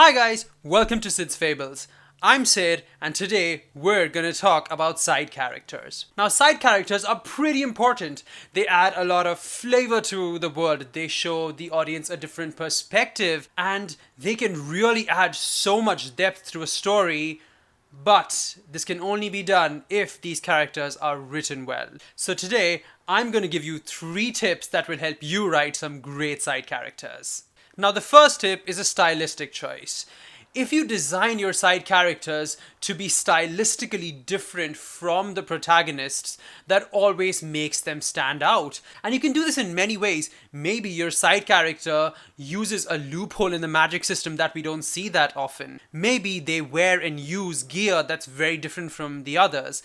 Hi guys, welcome to Sid's Fables. I'm Sid, and today we're gonna talk about side characters. Now, side characters are pretty important. They add a lot of flavor to the world, they show the audience a different perspective, and they can really add so much depth to a story. But this can only be done if these characters are written well. So today, I'm gonna give you 3 tips that will help you write some great side characters. Now, the first tip is a stylistic choice. If you design your side characters to be stylistically different from the protagonists, that always makes them stand out. And you can do this in many ways. Maybe your side character uses a loophole in the magic system that we don't see that often. Maybe they wear and use gear that's very different from the others.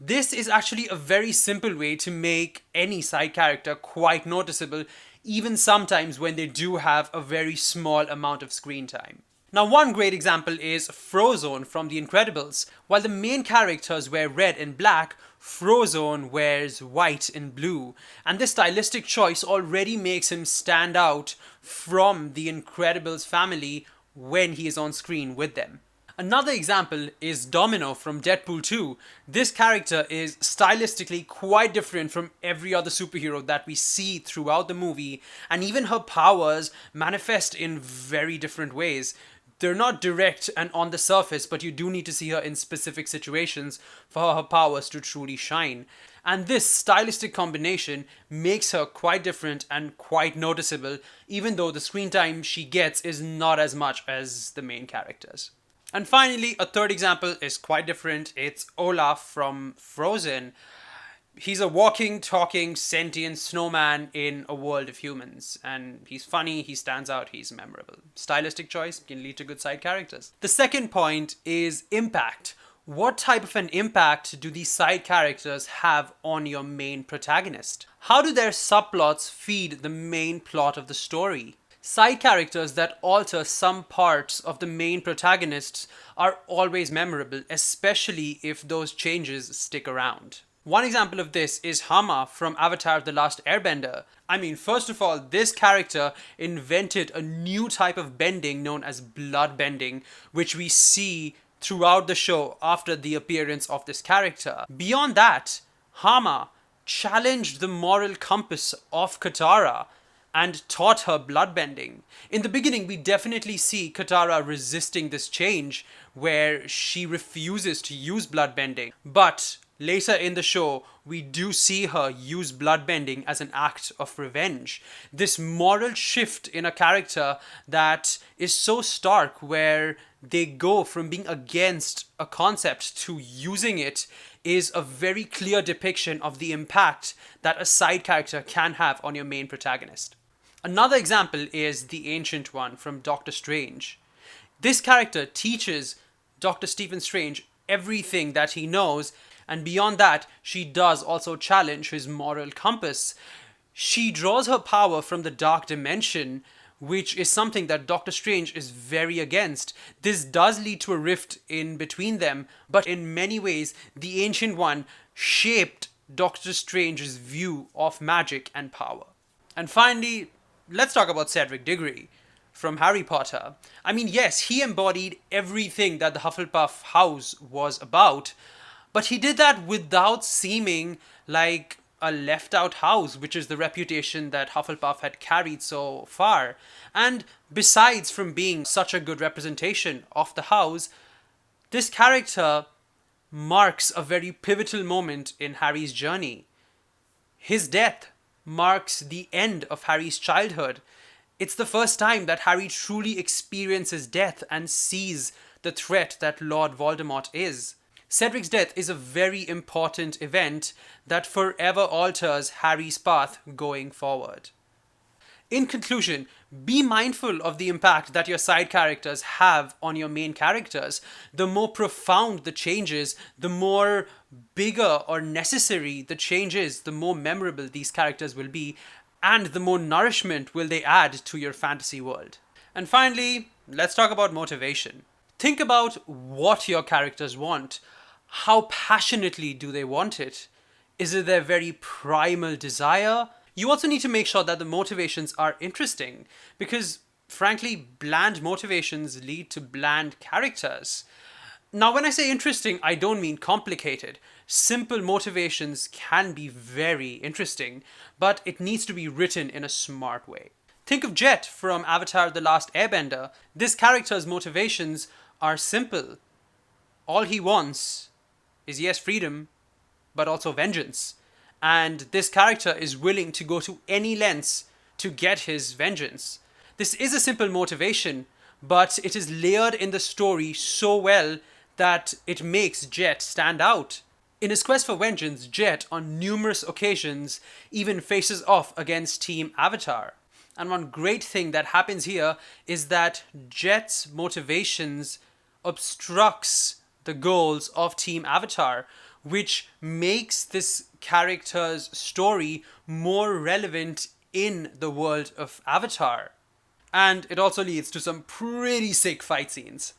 This is actually a very simple way to make any side character quite noticeable, even sometimes when they do have a very small amount of screen time. Now, one great example is Frozone from The Incredibles. While the main characters wear red and black, Frozone wears white and blue, and this stylistic choice already makes him stand out from the Incredibles family when he is on screen with them. Another example is Domino from Deadpool 2. This character is stylistically quite different from every other superhero that we see throughout the movie, and even her powers manifest in very different ways. They're not direct and on the surface, but you do need to see her in specific situations for her powers to truly shine. And this stylistic combination makes her quite different and quite noticeable, even though the screen time she gets is not as much as the main characters. And finally, a third example is quite different. It's Olaf from Frozen. He's a walking, talking, sentient snowman in a world of humans. And he's funny, he stands out, he's memorable. Stylistic choice can lead to good side characters. The second point is impact. What type of an impact do these side characters have on your main protagonist? How do their subplots feed the main plot of the story? Side characters that alter some parts of the main protagonists are always memorable, especially if those changes stick around. One example of this is Hama from Avatar: The Last Airbender. First of all, this character invented a new type of bending known as blood bending, which we see throughout the show after the appearance of this character. Beyond that, Hama challenged the moral compass of Katara and taught her bloodbending. In the beginning, we definitely see Katara resisting this change, where she refuses to use bloodbending. But later in the show, we do see her use bloodbending as an act of revenge. This moral shift in a character that is so stark, where they go from being against a concept to using it, is a very clear depiction of the impact that a side character can have on your main protagonist. Another example is the Ancient One from Doctor Strange. This character teaches Dr. Stephen Strange everything that he knows, and beyond that, she does also challenge his moral compass. She draws her power from the dark dimension, which is something that Doctor Strange is very against. This does lead to a rift in between them, but in many ways, the Ancient One shaped Doctor Strange's view of magic and power. And finally, let's talk about Cedric Diggory from Harry Potter. Yes, he embodied everything that the Hufflepuff house was about, but he did that without seeming like a left out house, which is the reputation that Hufflepuff had carried so far. And besides from being such a good representation of the house, this character marks a very pivotal moment in Harry's journey. His death marks the end of Harry's childhood. It's the first time that Harry truly experiences death and sees the threat that Lord Voldemort is. Cedric's death is a very important event that forever alters Harry's path going forward. In conclusion, be mindful of the impact that your side characters have on your main characters. The more profound the changes, the more bigger or necessary the changes, the more memorable these characters will be, and the more nourishment will they add to your fantasy world. And finally, let's talk about motivation. Think about what your characters want. How passionately do they want it? Is it their very primal desire? You also need to make sure that the motivations are interesting, because frankly, bland motivations lead to bland characters. Now, when I say interesting, I don't mean complicated. Simple motivations can be very interesting, but it needs to be written in a smart way. Think of Jet from Avatar: The Last Airbender. This character's motivations are simple. All he wants is, yes, freedom, but also vengeance. And this character is willing to go to any lengths to get his vengeance. This is a simple motivation, but it is layered in the story so well that it makes Jet stand out. In his quest for vengeance, Jet, on numerous occasions, even faces off against Team Avatar. And one great thing that happens here is that Jet's motivations obstructs the goals of Team Avatar, which makes this character's story more relevant in the world of Avatar. And it also leads to some pretty sick fight scenes.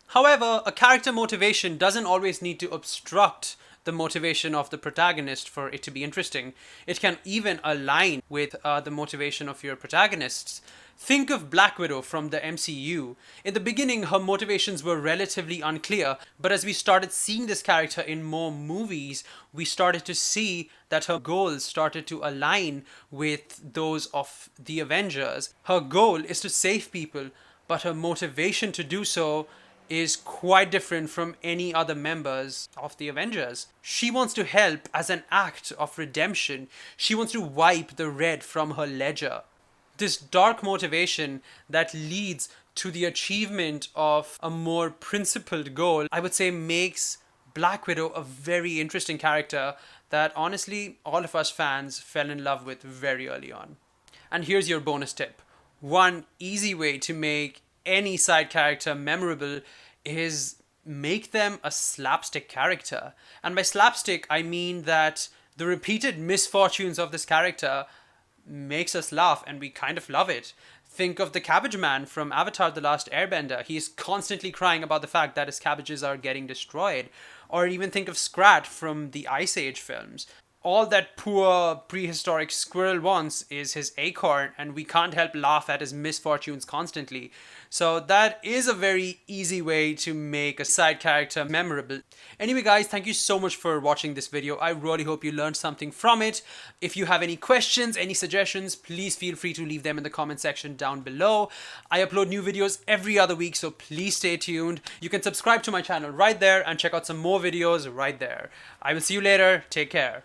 However, a character motivation doesn't always need to obstruct the motivation of the protagonist for it to be interesting. It can even align with the motivation of your protagonists. Think of Black Widow from the MCU. In the beginning, her motivations were relatively unclear, but as we started seeing this character in more movies, we started to see that her goals started to align with those of the Avengers. Her goal is to save people, but her motivation to do so is quite different from any other members of the Avengers. She wants to help as an act of redemption. She wants to wipe the red from her ledger. This dark motivation that leads to the achievement of a more principled goal, I would say, makes Black Widow a very interesting character that honestly all of us fans fell in love with very early on. And here's your bonus tip. One easy way to make any side character memorable is make them a slapstick character. And by slapstick, I mean that the repeated misfortunes of this character makes us laugh and we kind of love it. Think of the Cabbage Man from Avatar: The Last Airbender. He's constantly crying about the fact that his cabbages are getting destroyed. Or even think of Scrat from the Ice Age films. All that poor prehistoric squirrel wants is his acorn, and we can't help laugh at his misfortunes constantly. So that is a very easy way to make a side character memorable. Anyway guys, thank you so much for watching this video. I really hope you learned something from it. If you have any questions, any suggestions, please feel free to leave them in the comment section down below. I upload new videos every other week, so please stay tuned. You can subscribe to my channel right there and check out some more videos right there. I will see you later. Take care.